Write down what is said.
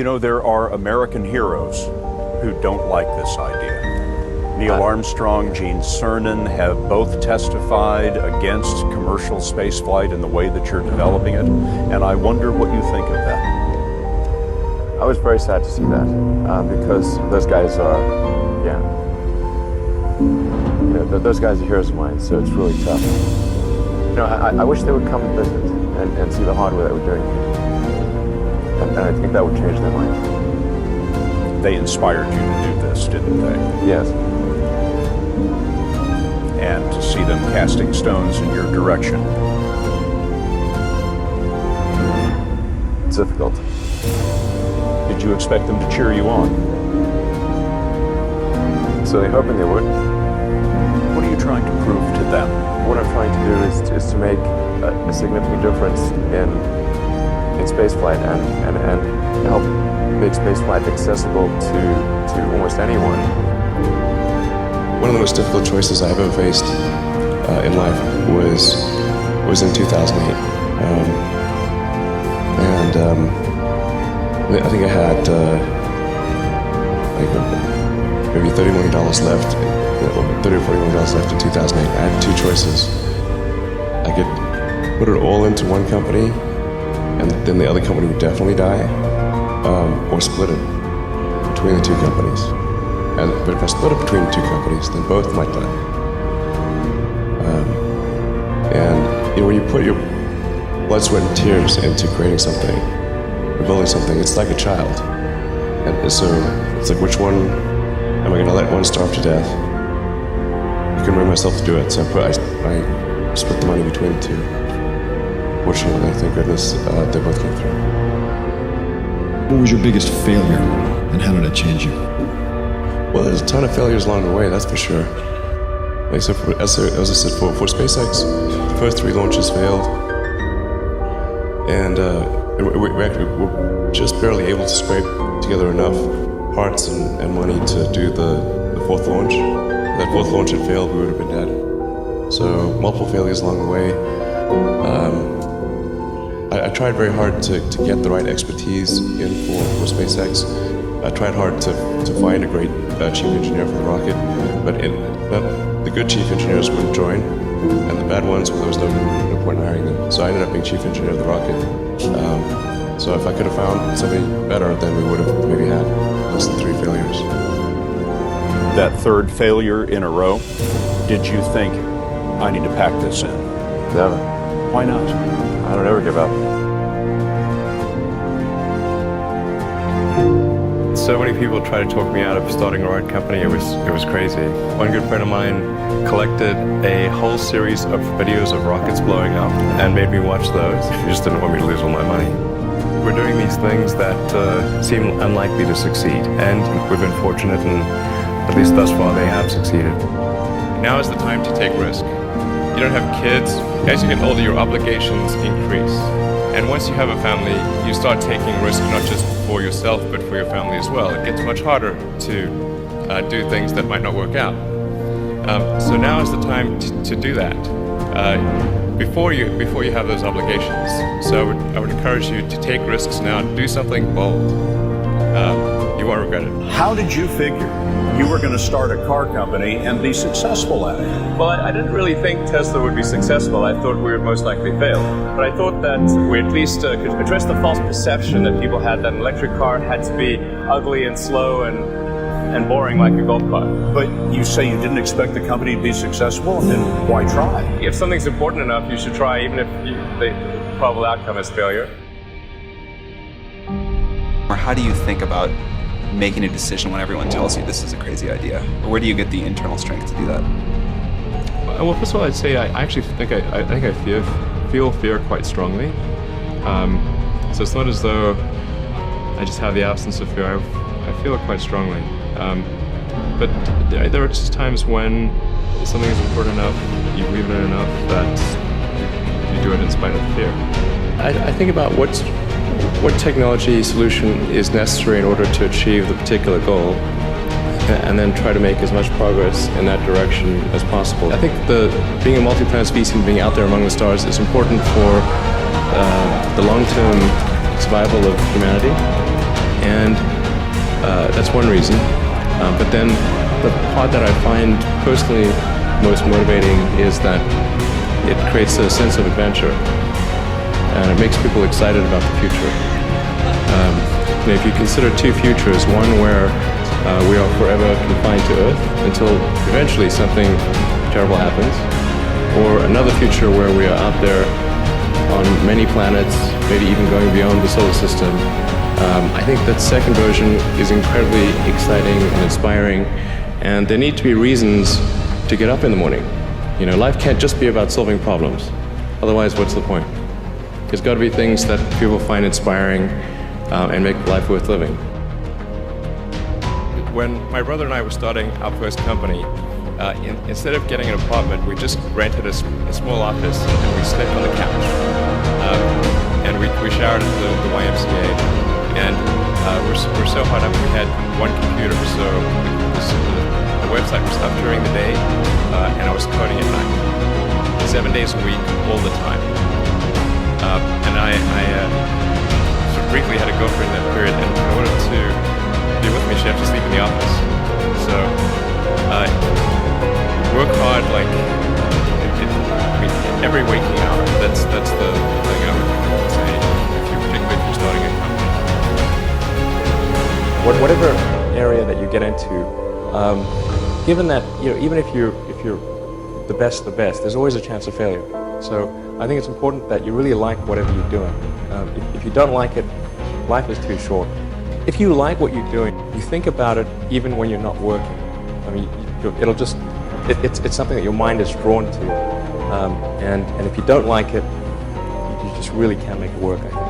You know, there are American heroes who don't like this idea. Neil Armstrong, Gene Cernan have both testified against commercial spaceflight in the way that you're developing it, and I wonder what you think of that. I was very sad to see that, because those guys are, those guys are heroes of mine, so it's really tough. You know, I wish they would come and visit and see the hardware that we're doing here. And I think that would change their mind. They inspired you to do this, didn't they? Yes. And to see them casting stones in your direction. It's difficult. Did you expect them to cheer you on? So they're hoping they would. What are you trying to prove to them? What I'm trying to do is to make a significant difference in spaceflight and help make spaceflight accessible to almost anyone. One of the most difficult choices I've ever faced in life was in 2008. I think I had maybe $30 million left, $30 or $40 million left in 2008. I had two choices. I could put it all into one company, and then the other company would definitely die, or split it between the two companies. But if I split it between the two companies, then both might die. When you put your blood, sweat, and tears into creating something, or building something, it's like a child. And so it's like, which one am I going to let one starve to death? I couldn't bring myself to do it, so I split the money between the two. Fortunately, thank goodness, they both came through. What was your biggest failure, and how did it change you? Well, there's a ton of failures along the way, that's for sure. Like, so as I said, for SpaceX, the first 3 launches failed, and we actually were just barely able to scrape together enough parts and money to do the 4th launch. If that 4th launch had failed, we would have been dead. So multiple failures along the way. I tried very hard to get the right expertise in for SpaceX. I tried hard to find a great chief engineer for the rocket, but the good chief engineers wouldn't join, and the bad ones, well, there was no point in hiring them. So I ended up being chief engineer of the rocket. So if I could have found somebody better, then we would have maybe had less than 3 failures. That 3rd failure in a row, did you think, I need to pack this in? Never. Why not? I don't ever give up. So many people tried to talk me out of starting a rocket company. It was crazy. One good friend of mine collected a whole series of videos of rockets blowing up and made me watch those. He just didn't want me to lose all my money. We're doing these things that seem unlikely to succeed, and we've been fortunate, and at least thus far they have succeeded. Now is the time to take risk. You don't have kids. As you get older, your obligations increase. And once you have a family, you start taking risks not just for yourself, but for your family as well. It gets much harder to do things that might not work out. So now is the time to do that before you have those obligations. So I would encourage you to take risks now. Do something bold. You won't regret it. How did you figure you were going to start a car company and be successful at it? Well, I didn't really think Tesla would be successful. I thought we would most likely fail. But I thought that we at least could address the false perception that people had that an electric car had to be ugly and slow and boring like a golf cart. But you say you didn't expect the company to be successful, then why try? If something's important enough, you should try, even if the probable outcome is failure. Or how do you think about making a decision when everyone tells you this is a crazy idea? Or where do you get the internal strength to do that? Well, first of all, I'd say I actually think I feel fear quite strongly. So it's not as though I just have the absence of fear. I feel it quite strongly. But there are just times when something is important enough, you believe in it enough, that you do it in spite of fear. I think about what technology solution is necessary in order to achieve the particular goal, and then try to make as much progress in that direction as possible. I think being a multi-planet species and being out there among the stars is important for the long-term survival of humanity. and that's one reason. But then the part that I find personally most motivating is that it creates a sense of adventure, and it makes people excited about the future. If you consider two futures, one where we are forever confined to Earth until eventually something terrible happens, or another future where we are out there on many planets, maybe even going beyond the solar system. I think that second version is incredibly exciting and inspiring, and there need to be reasons to get up in the morning. You know, life can't just be about solving problems. Otherwise, what's the point? There's got to be things that people find inspiring and make life worth living. When my brother and I were starting our first company, instead of getting an apartment, we just rented a small office and we slept on the couch. And we showered at the YMCA. And we're so hot up, we had one computer, so the website was up during the day, and I was coding at night, 7 days a week, all the time. And I sort of briefly had a girlfriend in that period, and in order to be with me, she had to sleep in the office. So work hard, like every waking hour. That's the thing I would say, particularly if you're starting a company. Whatever area that you get into, given that even if you're the best, there's always a chance of failure. So I think it's important that you really like whatever you're doing. If you don't like it, life is too short. If you like what you're doing, you think about it even when you're not working. I mean, it's something that your mind is drawn to, and if you don't like it, you just really can't make it work, I think.